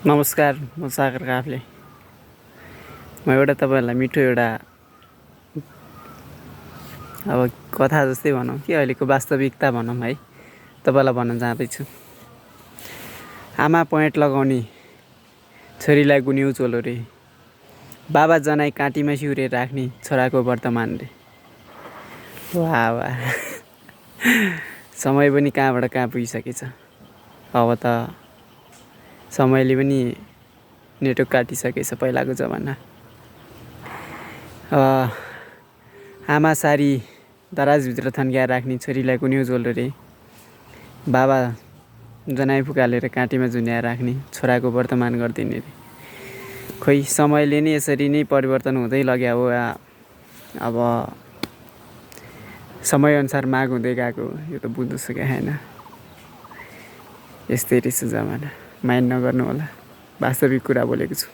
नमस्कार, म सागर काफले। म एउटा तपाईँहरूलाई मिठो एउटा अब कथा जस्तै भनौँ कि अहिलेको वास्तविकता भनौँ है, तपाईँलाई भन्न चाहँदैछु। आमा पहेँट लगाउने छोरीलाई गुन्यौ चोलो रे, बाबा जनाई काँटीमा सिउरे राख्ने छोराको वर्तमान रे। वाह वाह समय पनि कहाँबाट कहाँ पुगिसकेछ। अब त समयले पनि नेटवर्क काटिसकेछ पहिलाको जमाना। आमा सारी दराजभित्र थन्क्याएर राख्ने छोरीलाई गुन्यौ चोलो रे, बाबा जनाई फुकालेर काँटीमा झुन्ड्याएर राख्ने छोराको वर्तमान गरिदिने रे। खोइ समयले नै यसरी नै परिवर्तन हुँदै लग्यो हो। अब समयअनुसार माग हुँदै गएको यो त बुझ्नु सकेको छैन। यस्तै रहेछ जमाना, माइन्ड नगर्नु होला, वास्तविक कुरा बोलेको छु।